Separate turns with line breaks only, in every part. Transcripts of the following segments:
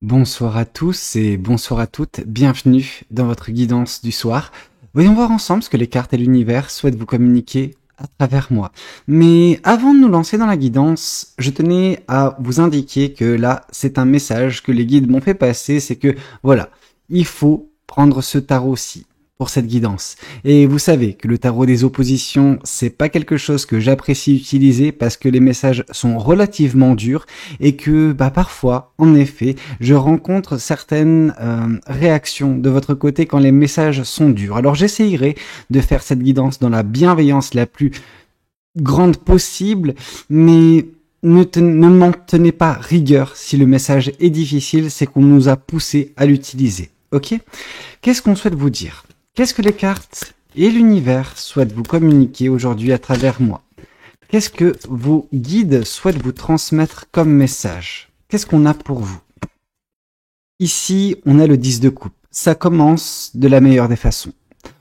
Bonsoir à tous et bonsoir à toutes, bienvenue dans votre guidance du soir. Voyons voir ensemble ce que les cartes et l'univers souhaitent vous communiquer à travers moi. Mais avant de nous lancer dans la guidance, je tenais à vous indiquer que là, c'est un message que les guides m'ont fait passer, c'est que voilà, il faut prendre ce tarot-ci pour cette guidance. Et vous savez que le tarot des oppositions, c'est pas quelque chose que j'apprécie utiliser parce que les messages sont relativement durs et que parfois, en effet, je rencontre certaines réactions de votre côté quand les messages sont durs. Alors j'essayerai de faire cette guidance dans la bienveillance la plus grande possible, mais ne m'en tenez pas rigueur si le message est difficile, c'est qu'on nous a poussé à l'utiliser. Ok ? Qu'est-ce qu'on souhaite vous dire ? Qu'est-ce que les cartes et l'univers souhaitent vous communiquer aujourd'hui à travers moi? Qu'est-ce que vos guides souhaitent vous transmettre comme message? Qu'est-ce qu'on a pour vous? Ici, on a le 10 de coupe. Ça commence de la meilleure des façons.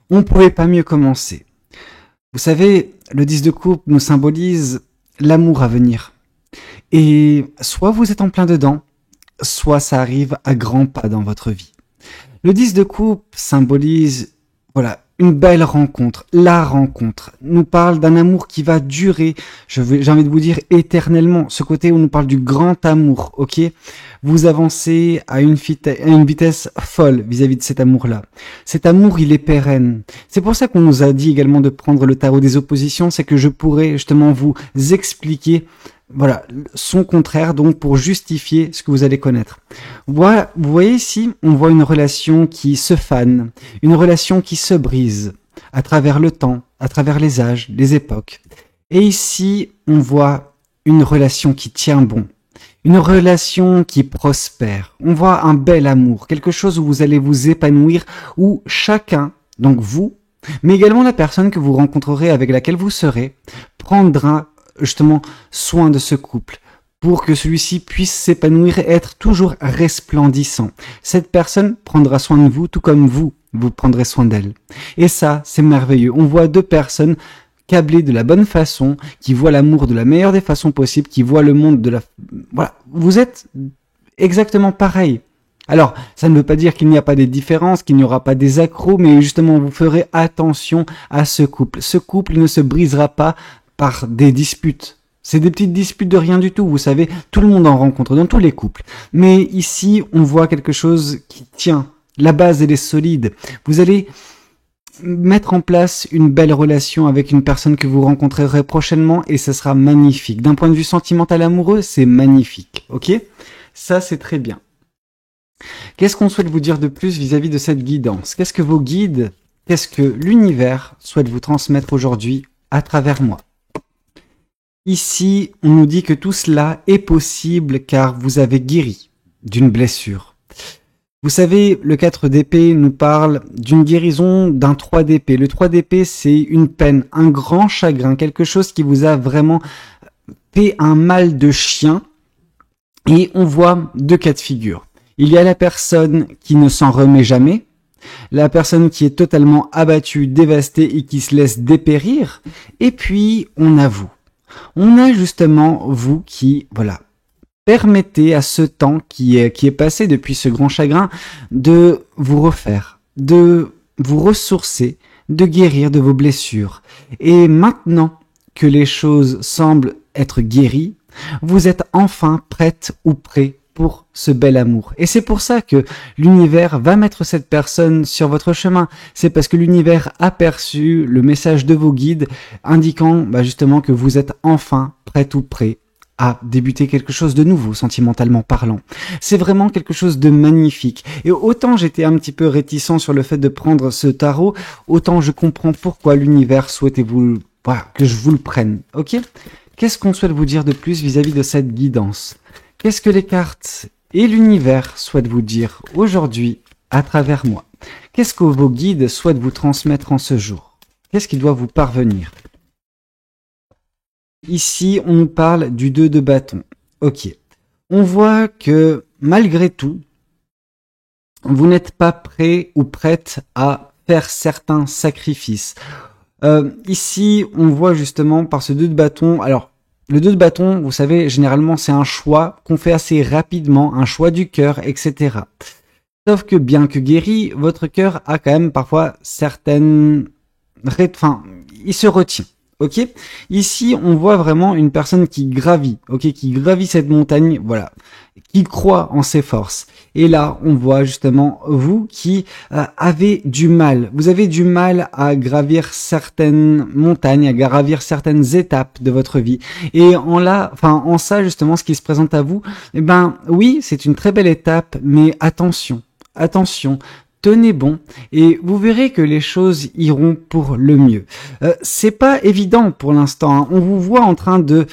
On ne pouvait pas mieux commencer. Vous savez, le 10 de coupe nous symbolise l'amour à venir. Et soit vous êtes en plein dedans, soit ça arrive à grands pas dans votre vie. Le 10 de coupe symbolise une belle rencontre, la rencontre, nous parle d'un amour qui va durer, j'ai envie de vous dire éternellement, ce côté où on nous parle du grand amour, ok? Vous avancez à une vitesse folle vis-à-vis de cet amour-là. Cet amour, il est pérenne. C'est pour ça qu'on nous a dit également de prendre le tarot des oppositions, c'est que je pourrais justement vous expliquer son contraire, donc pour justifier ce que vous allez connaître. Vous voyez ici, on voit une relation qui se fane, une relation qui se brise à travers le temps, à travers les âges, les époques. Et ici, on voit une relation qui tient bon, une relation qui prospère. On voit un bel amour, quelque chose où vous allez vous épanouir, où chacun, donc vous, mais également la personne que vous rencontrerez avec laquelle vous serez, prendra justement soin de ce couple pour que celui-ci puisse s'épanouir et être toujours resplendissant. Cette personne prendra soin de vous tout comme vous prendrez soin d'elle. Et ça, c'est merveilleux. On voit deux personnes câblées de la bonne façon, qui voient l'amour de la meilleure des façons possibles, qui voient le monde de la... Voilà, vous êtes exactement pareil. Alors, ça ne veut pas dire qu'il n'y a pas des différences, qu'il n'y aura pas des accros, mais justement, vous ferez attention à ce couple. Ce couple ne se brisera pas par des disputes. C'est des petites disputes de rien du tout, vous savez, tout le monde en rencontre dans tous les couples. Mais ici, on voit quelque chose qui tient. La base, elle est solide. Vous allez mettre en place une belle relation avec une personne que vous rencontrerez prochainement et ce sera magnifique. D'un point de vue sentimental amoureux, c'est magnifique, ok? Ça, c'est très bien. Qu'est-ce qu'on souhaite vous dire de plus vis-à-vis de cette guidance? Qu'est-ce que vos guides, qu'est-ce que l'univers souhaite vous transmettre aujourd'hui à travers moi? Ici, on nous dit que tout cela est possible car vous avez guéri d'une blessure. Vous savez, le 4 d'épée nous parle d'une guérison d'un 3 d'épée. Le 3 d'épée, c'est une peine, un grand chagrin, quelque chose qui vous a vraiment fait un mal de chien. Et on voit deux cas de figure. Il y a la personne qui ne s'en remet jamais, la personne qui est totalement abattue, dévastée et qui se laisse dépérir. Et puis, on a vous. On a justement vous qui, permettez à ce temps qui est passé depuis ce grand chagrin de vous refaire, de vous ressourcer, de guérir de vos blessures. Et maintenant que les choses semblent être guéries, vous êtes enfin prête ou prêt pour ce bel amour. Et c'est pour ça que l'univers va mettre cette personne sur votre chemin. C'est parce que l'univers a perçu le message de vos guides indiquant justement que vous êtes enfin prête ou prêt à débuter quelque chose de nouveau, sentimentalement parlant. C'est vraiment quelque chose de magnifique. Et autant j'étais un petit peu réticent sur le fait de prendre ce tarot, autant je comprends pourquoi l'univers souhaitait que je vous le prenne. Ok ? Qu'est-ce qu'on souhaite vous dire de plus vis-à-vis de cette guidance ? Qu'est-ce que les cartes et l'univers souhaitent vous dire aujourd'hui à travers moi? Qu'est-ce que vos guides souhaitent vous transmettre en ce jour? Qu'est-ce qui doit vous parvenir? Ici, on nous parle du 2 de bâton. Ok. On voit que malgré tout, vous n'êtes pas prêt ou prête à faire certains sacrifices. Ici, on voit justement par ce 2 de bâton, alors Le 2 de bâton, vous savez, généralement, c'est un choix qu'on fait assez rapidement, un choix du cœur, etc. Sauf que bien que guéri, votre cœur a quand même parfois certaines... Enfin, il se retient. Ok. Ici, on voit vraiment une personne qui gravit, ok, qui gravit cette montagne, voilà, qui croit en ses forces. Et là, on voit justement vous qui avez du mal. Vous avez du mal à gravir certaines montagnes, à gravir certaines étapes de votre vie. Et en ça justement, ce qui se présente à vous, eh ben oui, c'est une très belle étape, mais attention, attention. Tenez bon et vous verrez que les choses iront pour le mieux. C'est pas évident pour l'instant. Hein. On vous voit en train de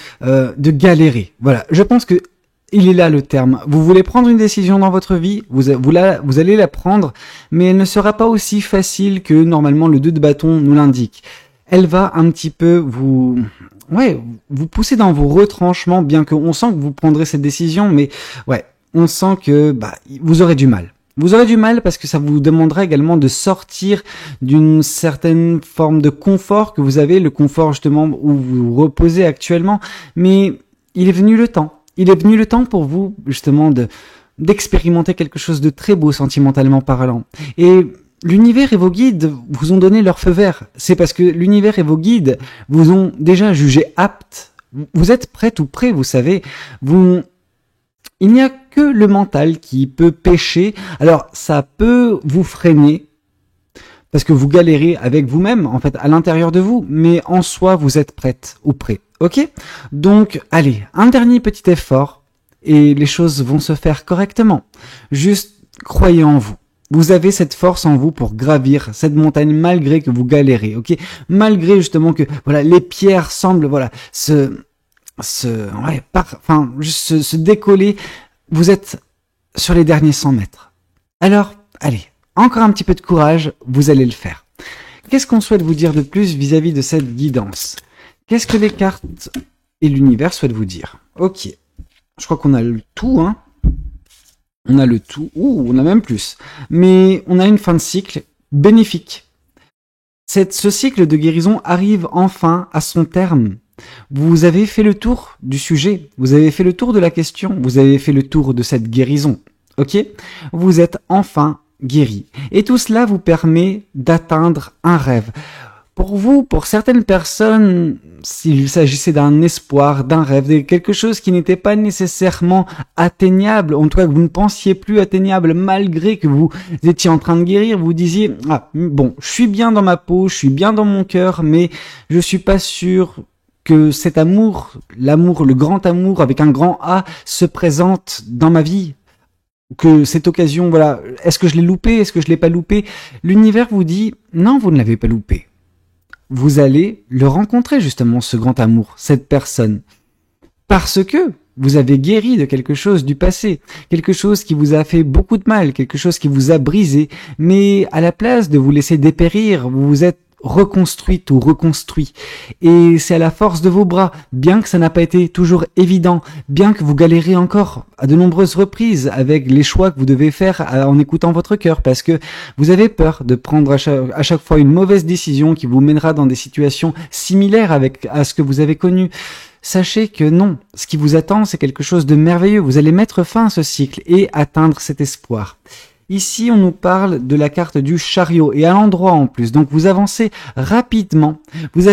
galérer. Voilà. Je pense que il est là le terme. Vous voulez prendre une décision dans votre vie, vous allez la prendre, mais elle ne sera pas aussi facile que normalement le 2 de bâton nous l'indique. Elle va un petit peu vous pousser dans vos retranchements, bien qu'on sent que vous prendrez cette décision, mais ouais, on sent que vous aurez du mal. Vous aurez du mal parce que ça vous demandera également de sortir d'une certaine forme de confort que vous avez, le confort justement où vous reposez actuellement, mais il est venu le temps. Il est venu le temps pour vous justement d'expérimenter quelque chose de très beau sentimentalement parlant. Et l'univers et vos guides vous ont donné leur feu vert. C'est parce que l'univers et vos guides vous ont déjà jugé apte. Vous êtes prêt ou prêt, vous savez. Il n'y a que le mental qui peut pécher. Alors, ça peut vous freiner parce que vous galérez avec vous-même, en fait, à l'intérieur de vous. Mais en soi, vous êtes prête ou prêt. Ok? Donc, allez, un dernier petit effort et les choses vont se faire correctement. Juste, croyez en vous. Vous avez cette force en vous pour gravir cette montagne malgré que vous galérez. Ok? Malgré justement que, voilà, les pierres semblent, voilà, se décoller, vous êtes sur les derniers 100 mètres. Alors, allez, encore un petit peu de courage, vous allez le faire. Qu'est-ce qu'on souhaite vous dire de plus vis-à-vis de cette guidance? Qu'est-ce que les cartes et l'univers souhaitent vous dire? Ok, je crois qu'on a le tout, hein. On a le tout, on a même plus. Mais on a une fin de cycle bénéfique. Ce cycle de guérison arrive enfin à son terme. Vous avez fait le tour du sujet, vous avez fait le tour de la question, vous avez fait le tour de cette guérison, ok? Vous êtes enfin guéri. Et tout cela vous permet d'atteindre un rêve. Pour vous, pour certaines personnes, s'il s'agissait d'un espoir, d'un rêve, de quelque chose qui n'était pas nécessairement atteignable, en tout cas que vous ne pensiez plus atteignable malgré que vous étiez en train de guérir, vous disiez « Ah, bon, je suis bien dans ma peau, je suis bien dans mon cœur, mais je suis pas sûr que cet amour, l'amour, le grand amour avec un grand A se présente dans ma vie, que cette occasion, voilà, est-ce que je l'ai loupé, est-ce que je l'ai pas loupé? L'univers vous dit, non, vous ne l'avez pas loupé. Vous allez le rencontrer justement, ce grand amour, cette personne, parce que vous avez guéri de quelque chose du passé, quelque chose qui vous a fait beaucoup de mal, quelque chose qui vous a brisé, mais à la place de vous laisser dépérir, vous vous êtes reconstruite ou reconstruit. Et c'est à la force de vos bras, bien que ça n'a pas été toujours évident, bien que vous galérez encore à de nombreuses reprises avec les choix que vous devez faire en écoutant votre cœur, parce que vous avez peur de prendre à chaque fois une mauvaise décision qui vous mènera dans des situations similaires à ce que vous avez connu. Sachez que non, ce qui vous attend, c'est quelque chose de merveilleux. Vous allez mettre fin à ce cycle et atteindre cet espoir. Ici, on nous parle de la carte du chariot et à l'endroit en plus. Donc, vous avancez rapidement. Vous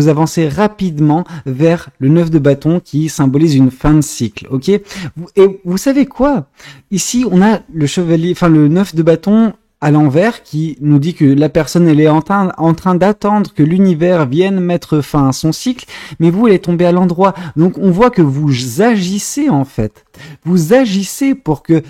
avancez rapidement vers le 9 de bâton qui symbolise une fin de cycle. Ok? Et vous savez quoi? Ici, on a le chevalier, le 9 de bâton à l'envers qui nous dit que la personne elle est en train d'attendre que l'univers vienne mettre fin à son cycle, mais vous elle est tombée à l'endroit. Donc on voit que vous agissez en fait. Vous agissez pour que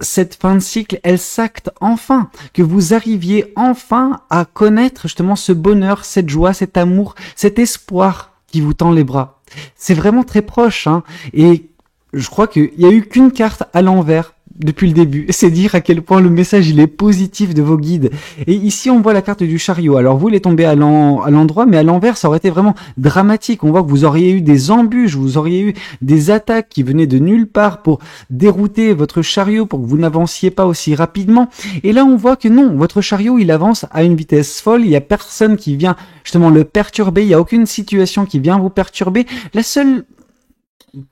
cette fin de cycle elle s'acte enfin, que vous arriviez enfin à connaître justement ce bonheur, cette joie, cet amour, cet espoir qui vous tend les bras. C'est vraiment très proche, hein. Et je crois qu'il y a eu qu'une carte à l'envers depuis le début. C'est dire à quel point le message il est positif de vos guides. Et ici on voit la carte du chariot. Alors vous, il est tombé à l'endroit, mais à l'envers, ça aurait été vraiment dramatique. On voit que vous auriez eu des embûches, vous auriez eu des attaques qui venaient de nulle part pour dérouter votre chariot, pour que vous n'avanciez pas aussi rapidement. Et là on voit que non, votre chariot il avance à une vitesse folle. Il y a personne qui vient justement le perturber. Il y a aucune situation qui vient vous perturber. La seule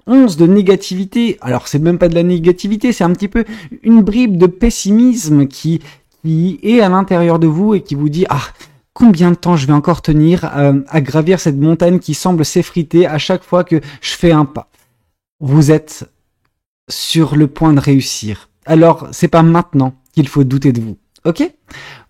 once de négativité, alors c'est même pas de la négativité, c'est un petit peu une bribe de pessimisme qui est à l'intérieur de vous et qui vous dit combien de temps je vais encore tenir à gravir cette montagne qui semble s'effriter à chaque fois que je fais un pas. Vous êtes sur le point de réussir. Alors c'est pas maintenant qu'il faut douter de vous. Ok?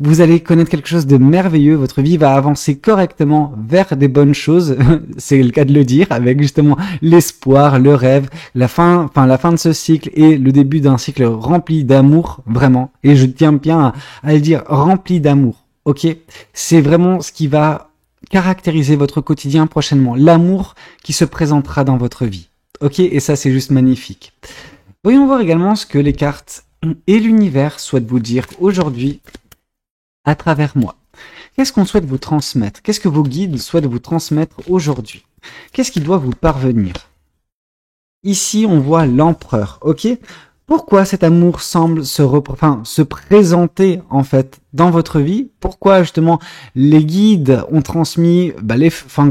Vous allez connaître quelque chose de merveilleux, votre vie va avancer correctement vers des bonnes choses, c'est le cas de le dire, avec justement l'espoir, le rêve, la fin de ce cycle et le début d'un cycle rempli d'amour, vraiment, et je tiens bien à le dire, rempli d'amour, ok? C'est vraiment ce qui va caractériser votre quotidien prochainement, l'amour qui se présentera dans votre vie, ok? Et ça c'est juste magnifique. Voyons voir également ce que les cartes et l'univers souhaite vous dire aujourd'hui à travers moi. Qu'est-ce qu'on souhaite vous transmettre? Qu'est-ce que vos guides souhaitent vous transmettre aujourd'hui? Qu'est-ce qui doit vous parvenir? Ici, on voit l'empereur, ok? Pourquoi cet amour semble se présenter en fait dans votre vie? Pourquoi justement les guides ont transmis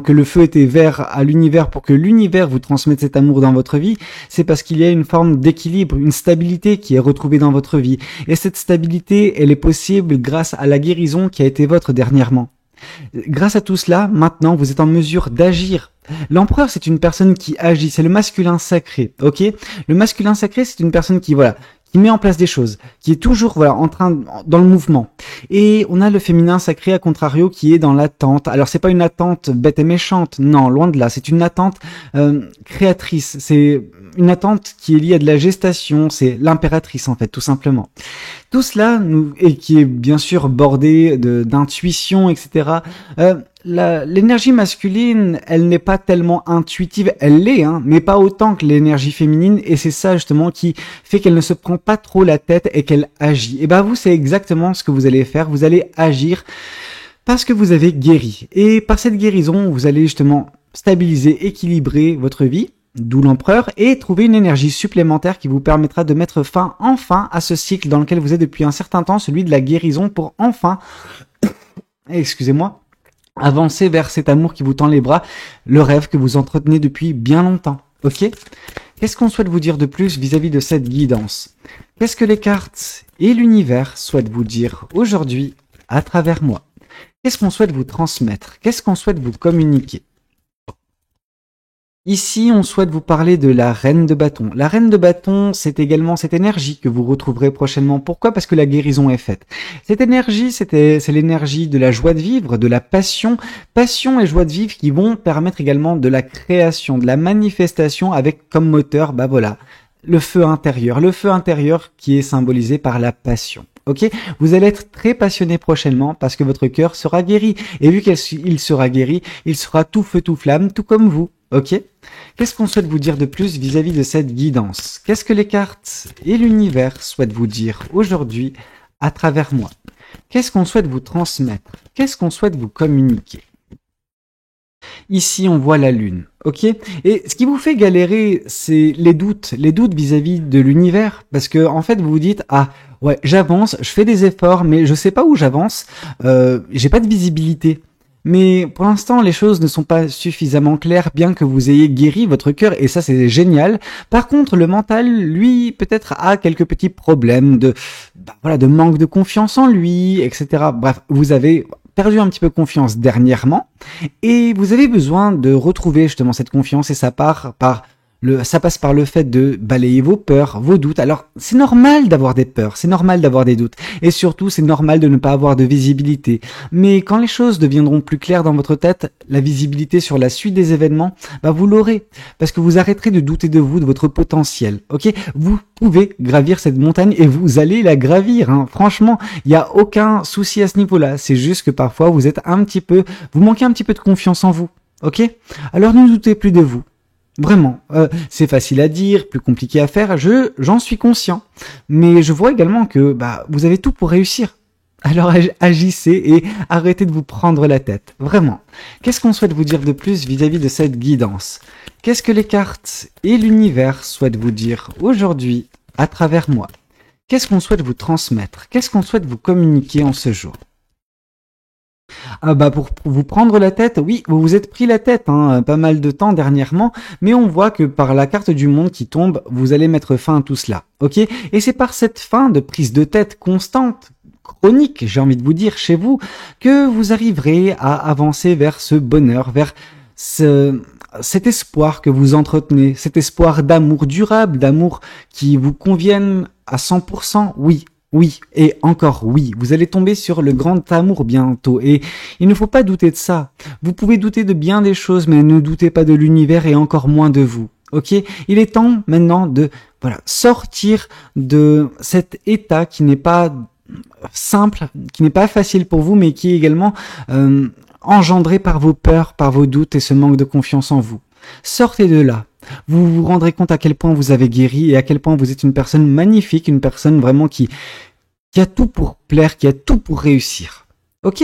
que le feu était vert à l'univers pour que l'univers vous transmette cet amour dans votre vie? C'est parce qu'il y a une forme d'équilibre, une stabilité qui est retrouvée dans votre vie. Et cette stabilité, elle est possible grâce à la guérison qui a été votre dernièrement. Grâce à tout cela, maintenant, vous êtes en mesure d'agir. L'empereur, c'est une personne qui agit, c'est le masculin sacré, ok? Le masculin sacré, c'est une personne qui met en place des choses, qui est toujours, dans le mouvement. Et on a le féminin sacré, à contrario, qui est dans l'attente. Alors, c'est pas une attente bête et méchante, non, loin de là. C'est une attente créatrice. C'est une attente qui est liée à de la gestation. C'est l'impératrice, en fait, tout simplement. Tout cela, et qui est bien sûr bordé d'intuition, etc. L'énergie masculine, elle n'est pas tellement intuitive, elle l'est, mais pas autant que l'énergie féminine, et c'est ça justement qui fait qu'elle ne se prend pas trop la tête et qu'elle agit. Et vous, c'est exactement ce que vous allez faire, vous allez agir parce que vous avez guéri. Et par cette guérison, vous allez justement stabiliser, équilibrer votre vie, d'où l'empereur, et trouver une énergie supplémentaire qui vous permettra de mettre fin enfin à ce cycle dans lequel vous êtes depuis un certain temps, celui de la guérison, pour enfin, excusez-moi, avancer vers cet amour qui vous tend les bras, le rêve que vous entretenez depuis bien longtemps, ok? Qu'est-ce qu'on souhaite vous dire de plus vis-à-vis de cette guidance? Qu'est-ce que les cartes et l'univers souhaitent vous dire aujourd'hui à travers moi? Qu'est-ce qu'on souhaite vous transmettre? Qu'est-ce qu'on souhaite vous communiquer? Ici, on souhaite vous parler de la reine de bâton. La reine de bâton, c'est également cette énergie que vous retrouverez prochainement. Pourquoi? Parce que la guérison est faite. Cette énergie, c'est l'énergie de la joie de vivre, de la passion. Passion et joie de vivre qui vont permettre également de la création, de la manifestation avec comme moteur, le feu intérieur. Le feu intérieur qui est symbolisé par la passion. Ok, vous allez être très passionné prochainement parce que votre cœur sera guéri. Et vu qu'il sera guéri, il sera tout feu, tout flamme, tout comme vous. Ok? Qu'est-ce qu'on souhaite vous dire de plus vis-à-vis de cette guidance? Qu'est-ce que les cartes et l'univers souhaitent vous dire aujourd'hui à travers moi? Qu'est-ce qu'on souhaite vous transmettre? Qu'est-ce qu'on souhaite vous communiquer? Ici, on voit la lune, ok? Et ce qui vous fait galérer, c'est les doutes vis-à-vis de l'univers, parce que en fait, vous vous dites, ouais, j'avance, je fais des efforts, mais je sais pas où j'avance, j'ai pas de visibilité. Mais pour l'instant, les choses ne sont pas suffisamment claires, bien que vous ayez guéri votre cœur, et ça c'est génial. Par contre, le mental, lui, peut-être a quelques petits problèmes de manque de confiance en lui, etc. Bref, vous avez perdu un petit peu confiance dernièrement, et vous avez besoin de retrouver justement cette confiance, et ça passe par le fait de balayer vos peurs, vos doutes. Alors, c'est normal d'avoir des peurs, c'est normal d'avoir des doutes. Et surtout, c'est normal de ne pas avoir de visibilité. Mais quand les choses deviendront plus claires dans votre tête, la visibilité sur la suite des événements, vous l'aurez. Parce que vous arrêterez de douter de vous, de votre potentiel. Ok? Vous pouvez gravir cette montagne et vous allez la gravir. Franchement, il n'y a aucun souci à ce niveau-là. C'est juste que parfois, vous manquez un petit peu de confiance en vous. Ok? Alors ne doutez plus de vous. Vraiment, c'est facile à dire, plus compliqué à faire, j'en suis conscient. Mais je vois également que bah, vous avez tout pour réussir. Alors agissez et arrêtez de vous prendre la tête. Vraiment. Qu'est-ce qu'on souhaite vous dire de plus vis-à-vis de cette guidance? Qu'est-ce que les cartes et l'univers souhaitent vous dire aujourd'hui à travers moi? Qu'est-ce qu'on souhaite vous transmettre? Qu'est-ce qu'on souhaite vous communiquer en ce jour? Ah bah pour vous prendre la tête, oui, vous vous êtes pris la tête pas mal de temps dernièrement, mais on voit que par la carte du monde qui tombe, vous allez mettre fin à tout cela, ok? Et c'est par cette fin de prise de tête constante, chronique, j'ai envie de vous dire, chez vous, que vous arriverez à avancer vers ce bonheur, vers cet espoir que vous entretenez, cet espoir d'amour durable, d'amour qui vous convienne à 100%, oui. Oui, et encore oui, vous allez tomber sur le grand amour bientôt, et il ne faut pas douter de ça. Vous pouvez douter de bien des choses, mais ne doutez pas de l'univers et encore moins de vous. Ok? Il est temps maintenant de sortir de cet état qui n'est pas simple, qui n'est pas facile pour vous, mais qui est également engendré par vos peurs, par vos doutes et ce manque de confiance en vous. Sortez de là. Vous vous rendrez compte à quel point vous avez guéri et à quel point vous êtes une personne magnifique, une personne vraiment qui a tout pour plaire, qui a tout pour réussir. Ok?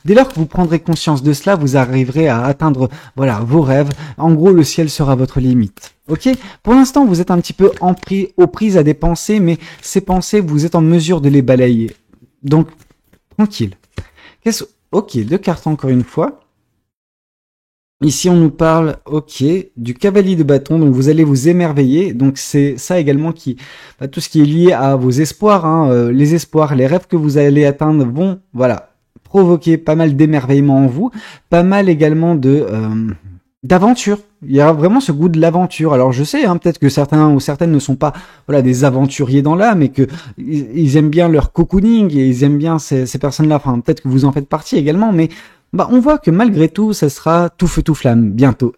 Dès lors que vous prendrez conscience de cela, vous arriverez à atteindre vos rêves. En gros, le ciel sera votre limite. Ok? Pour l'instant, vous êtes un petit peu aux prises à des pensées, mais ces pensées, vous êtes en mesure de les balayer. Donc, tranquille. Ok, 2 cartes encore une fois. Ici, on nous parle, ok, du cavalier de bâton, donc vous allez vous émerveiller, donc c'est ça également tout ce qui est lié à vos espoirs, les espoirs, les rêves que vous allez atteindre vont, provoquer pas mal d'émerveillement en vous, pas mal également d'aventure. Il y a vraiment ce goût de l'aventure. Alors je sais, peut-être que certains ou certaines ne sont pas des aventuriers dans l'âme, mais que ils aiment bien leur cocooning et ils aiment bien ces personnes-là. Enfin, peut-être que vous en faites partie également, mais on voit que malgré tout, ça sera tout feu tout flamme bientôt.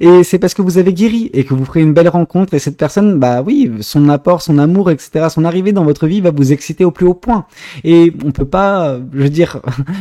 Et c'est parce que vous avez guéri et que vous ferez une belle rencontre et cette personne, oui, son apport, son amour, etc., son arrivée dans votre vie va vous exciter au plus haut point. Et on peut pas,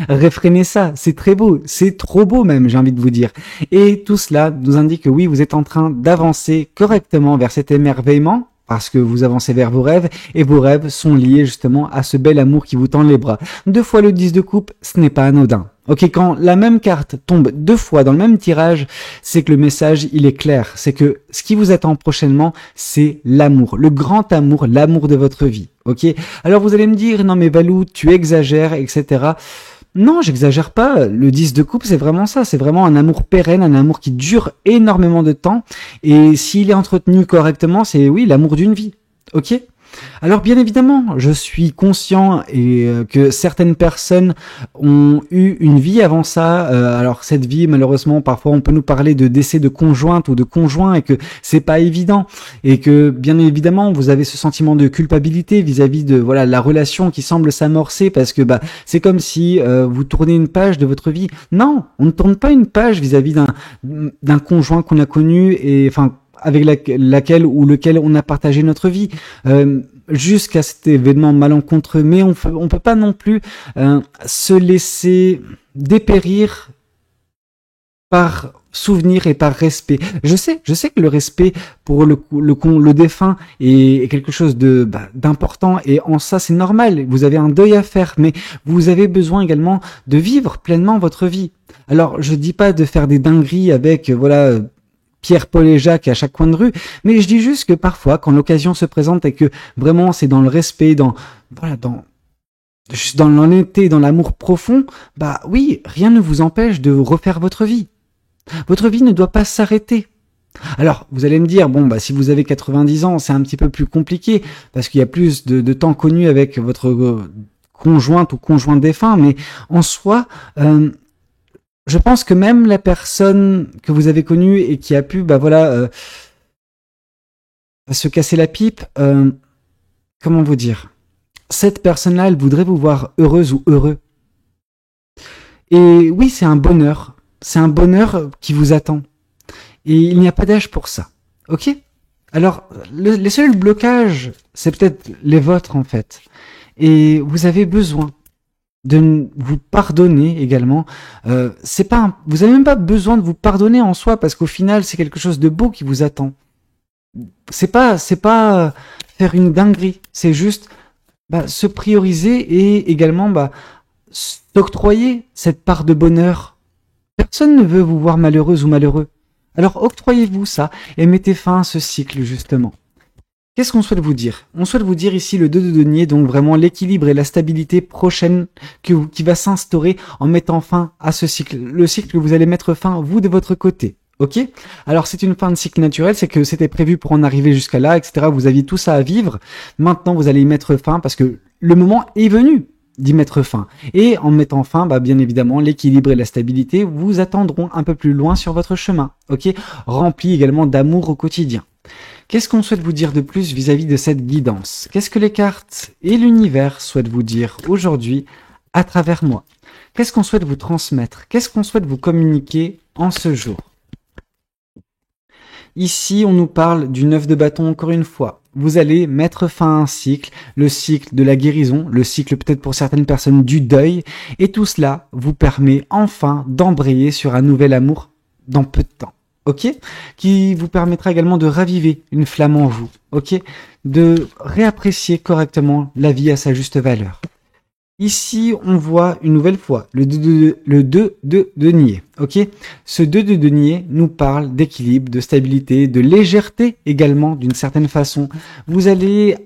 réfréner ça. C'est très beau, c'est trop beau même, j'ai envie de vous dire. Et tout cela nous indique que oui, vous êtes en train d'avancer correctement vers cet émerveillement, parce que vous avancez vers vos rêves, et vos rêves sont liés justement à ce bel amour qui vous tend les bras. 2 fois le 10 de coupe, ce n'est pas anodin. Ok, quand la même carte tombe 2 fois dans le même tirage, c'est que le message, il est clair. C'est que ce qui vous attend prochainement, c'est l'amour, le grand amour, l'amour de votre vie. Ok, alors vous allez me dire, non mais Valou, tu exagères, etc. Non, j'exagère pas. Le 10 de coupe, c'est vraiment ça. C'est vraiment un amour pérenne, un amour qui dure énormément de temps. Et s'il est entretenu correctement, c'est oui, l'amour d'une vie. Ok ? Alors bien évidemment, je suis conscient que certaines personnes ont eu une vie avant ça. Alors cette vie, malheureusement, parfois on peut nous parler de décès de conjointe ou de conjoint et que c'est pas évident et que bien évidemment vous avez ce sentiment de culpabilité vis-à-vis de la relation qui semble s'amorcer parce que c'est comme si vous tournez une page de votre vie. Non, on ne tourne pas une page vis-à-vis d'un conjoint qu'on a connu et avec laquelle ou lequel on a partagé notre vie jusqu'à cet événement malencontreux, mais on peut pas non plus se laisser dépérir par souvenir et par respect. Je sais que le respect pour le défunt est quelque chose d'important et en ça c'est normal. Vous avez un deuil à faire, mais vous avez besoin également de vivre pleinement votre vie. Alors je dis pas de faire des dingueries avec Pierre, Paul et Jacques à chaque coin de rue, mais je dis juste que parfois, quand l'occasion se présente et que vraiment c'est dans le respect, dans l'honnêteté, dans l'amour profond, oui, rien ne vous empêche de refaire votre vie. Votre vie ne doit pas s'arrêter. Alors, vous allez me dire, si vous avez 90 ans, c'est un petit peu plus compliqué, parce qu'il y a plus de temps connu avec votre conjointe ou conjoint défunt, mais en soi, je pense que même la personne que vous avez connue et qui a pu, se casser la pipe, comment vous dire, cette personne-là, elle voudrait vous voir heureuse ou heureux. Et oui, c'est un bonheur qui vous attend. Et il n'y a pas d'âge pour ça. Ok ? Alors, les seuls blocages, c'est peut-être les vôtres en fait. Et vous avez besoin de vous pardonner également. Vous avez même pas besoin de vous pardonner en soi, parce qu'au final, c'est quelque chose de beau qui vous attend. C'est pas faire une dinguerie. C'est juste se prioriser et également s'octroyer cette part de bonheur. Personne ne veut vous voir malheureuse ou malheureux. Alors octroyez-vous ça et mettez fin à ce cycle justement. Qu'est-ce qu'on souhaite vous dire? On souhaite vous dire ici le 2 de denier, donc vraiment l'équilibre et la stabilité prochaine qui va s'instaurer en mettant fin à ce cycle. Le cycle que vous allez mettre fin, vous, de votre côté. Ok? Alors c'est une fin de cycle naturel, c'est que c'était prévu pour en arriver jusqu'à là, etc. Vous aviez tout ça à vivre. Maintenant, vous allez y mettre fin parce que le moment est venu d'y mettre fin. Et en mettant fin, bien évidemment, l'équilibre et la stabilité vous attendront un peu plus loin sur votre chemin. Ok? Rempli également d'amour au quotidien. Qu'est-ce qu'on souhaite vous dire de plus vis-à-vis de cette guidance? Qu'est-ce que les cartes et l'univers souhaitent vous dire aujourd'hui à travers moi? Qu'est-ce qu'on souhaite vous transmettre? Qu'est-ce qu'on souhaite vous communiquer en ce jour? Ici, on nous parle du 9 de bâton encore une fois. Vous allez mettre fin à un cycle, le cycle de la guérison, le cycle peut-être pour certaines personnes du deuil, et tout cela vous permet enfin d'embrayer sur un nouvel amour dans peu de temps. Ok, qui vous permettra également de raviver une flamme en vous, ok, de réapprécier correctement la vie à sa juste valeur. Ici, on voit une nouvelle fois le 2 de denier, ok. Ce 2 de denier nous parle d'équilibre, de stabilité, de légèreté également d'une certaine façon. Vous allez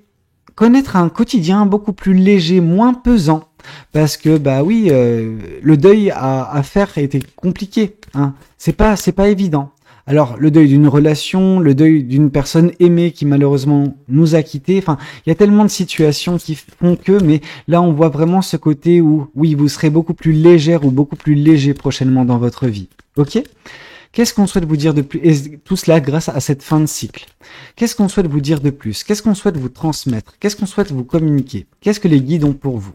connaître un quotidien beaucoup plus léger, moins pesant, parce que le deuil à faire a été compliqué, hein. C'est pas évident. Alors, le deuil d'une relation, le deuil d'une personne aimée qui malheureusement nous a quittés. Enfin, il y a tellement de situations qui font que, mais là, on voit vraiment ce côté où, oui, vous serez beaucoup plus légère ou beaucoup plus léger prochainement dans votre vie. Ok? Qu'est-ce qu'on souhaite vous dire de plus? Et tout cela grâce à cette fin de cycle. Qu'est-ce qu'on souhaite vous dire de plus? Qu'est-ce qu'on souhaite vous transmettre? Qu'est-ce qu'on souhaite vous communiquer? Qu'est-ce que les guides ont pour vous?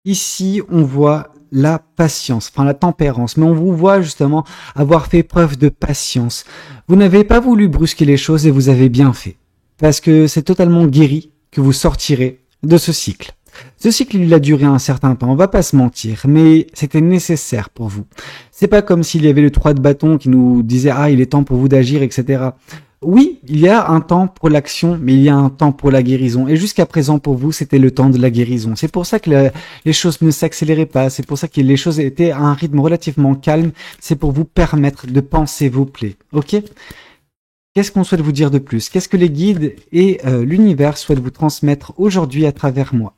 Ici, on voit la patience, enfin la tempérance, mais on vous voit justement avoir fait preuve de patience. Vous n'avez pas voulu brusquer les choses et vous avez bien fait. Parce que c'est totalement guéri que vous sortirez de ce cycle. Ce cycle, il a duré un certain temps, on va pas se mentir, mais c'était nécessaire pour vous. C'est pas comme s'il y avait le 3 de bâton qui nous disait « Ah, il est temps pour vous d'agir, etc. » Oui, il y a un temps pour l'action, mais il y a un temps pour la guérison. Et jusqu'à présent, pour vous, c'était le temps de la guérison. C'est pour ça que les choses ne s'accéléraient pas. C'est pour ça que les choses étaient à un rythme relativement calme. C'est pour vous permettre de panser vos plaies. Ok? Qu'est-ce qu'on souhaite vous dire de plus? Qu'est-ce que les guides et l'univers souhaitent vous transmettre aujourd'hui à travers moi?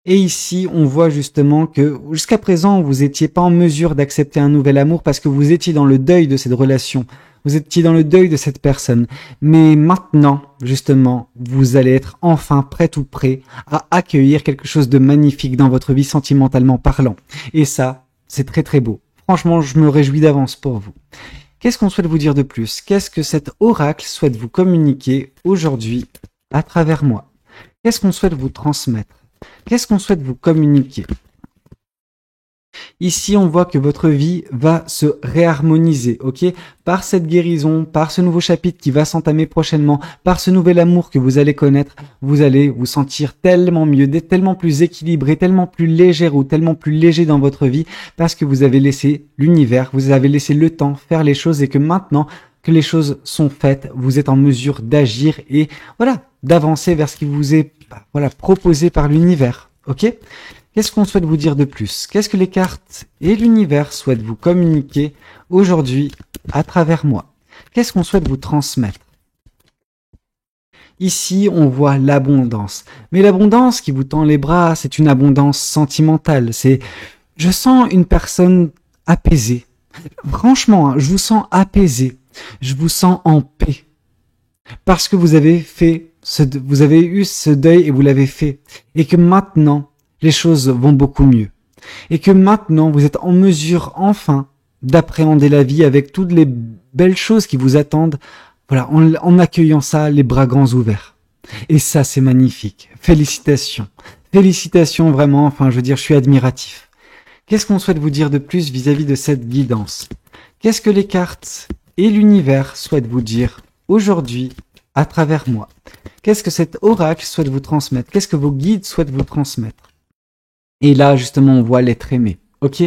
Et ici, on voit justement que jusqu'à présent, vous n'étiez pas en mesure d'accepter un nouvel amour parce que vous étiez dans le deuil de cette relation. Vous étiez dans le deuil de cette personne. Mais maintenant, justement, vous allez être enfin prêt ou prêt à accueillir quelque chose de magnifique dans votre vie sentimentalement parlant. Et ça, c'est très très beau. Franchement, je me réjouis d'avance pour vous. Qu'est-ce qu'on souhaite vous dire de plus? Qu'est-ce que cet oracle souhaite vous communiquer aujourd'hui à travers moi? Qu'est-ce qu'on souhaite vous transmettre? Qu'est-ce qu'on souhaite vous communiquer? Ici, on voit que votre vie va se réharmoniser, ok? Par cette guérison, par ce nouveau chapitre qui va s'entamer prochainement, par ce nouvel amour que vous allez connaître, vous allez vous sentir tellement mieux, tellement plus équilibré, tellement plus légère ou tellement plus léger dans votre vie parce que vous avez laissé l'univers, vous avez laissé le temps faire les choses et que maintenant que les choses sont faites, vous êtes en mesure d'agir et voilà, d'avancer vers ce qui vous est proposé par l'univers, ok? Qu'est-ce qu'on souhaite vous dire de plus? Qu'est-ce que les cartes et l'univers souhaitent vous communiquer aujourd'hui à travers moi? Qu'est-ce qu'on souhaite vous transmettre? Ici, on voit l'abondance. Mais l'abondance qui vous tend les bras, c'est une abondance sentimentale. Je sens une personne apaisée. Franchement, je vous sens apaisé. Je vous sens en paix. Parce que vous avez eu ce deuil et vous l'avez fait. Et que maintenant, les choses vont beaucoup mieux. Et que maintenant, vous êtes en mesure, enfin, d'appréhender la vie avec toutes les belles choses qui vous attendent, voilà, en accueillant ça, les bras grands ouverts. Et ça, c'est magnifique. Félicitations. Félicitations, vraiment, enfin, je veux dire, je suis admiratif. Qu'est-ce qu'on souhaite vous dire de plus vis-à-vis de cette guidance? Qu'est-ce que les cartes et l'univers souhaitent vous dire aujourd'hui à travers moi? Qu'est-ce que cet oracle souhaite vous transmettre? Qu'est-ce que vos guides souhaitent vous transmettre? Et là, justement, on voit l'être aimé. Ok?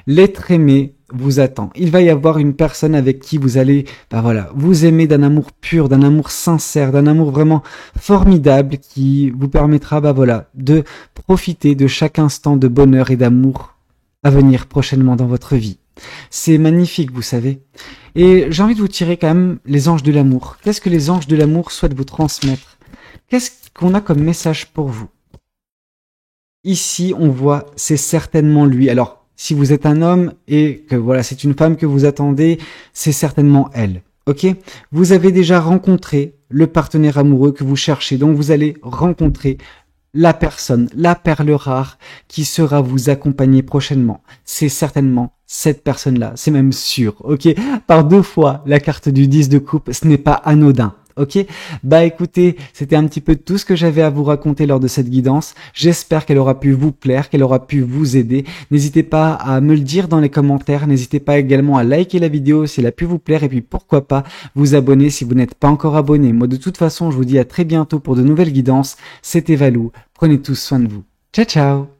L'être aimé vous attend. Il va y avoir une personne avec qui vous allez, voilà, vous aimer d'un amour pur, d'un amour sincère, d'un amour vraiment formidable qui vous permettra, voilà, de profiter de chaque instant de bonheur et d'amour à venir prochainement dans votre vie. C'est magnifique, vous savez. Et j'ai envie de vous tirer quand même les anges de l'amour. Qu'est-ce que les anges de l'amour souhaitent vous transmettre? Qu'est-ce qu'on a comme message pour vous? Ici, on voit, c'est certainement lui. Alors, si vous êtes un homme et que voilà, c'est une femme que vous attendez, c'est certainement elle. Ok? Vous avez déjà rencontré le partenaire amoureux que vous cherchez, donc vous allez rencontrer la personne, la perle rare qui sera vous accompagner prochainement. C'est certainement cette personne-là, c'est même sûr, ok? Par 2 fois la carte du 10 de coupe, ce n'est pas anodin. Ok, bah écoutez, c'était un petit peu tout ce que j'avais à vous raconter lors de cette guidance. J'espère qu'elle aura pu vous plaire, qu'elle aura pu vous aider. N'hésitez pas à me le dire dans les commentaires. N'hésitez pas également à liker la vidéo si elle a pu vous plaire. Et puis pourquoi pas vous abonner si vous n'êtes pas encore abonné. Moi de toute façon, je vous dis à très bientôt pour de nouvelles guidances. C'était Valou. Prenez tous soin de vous. Ciao ciao.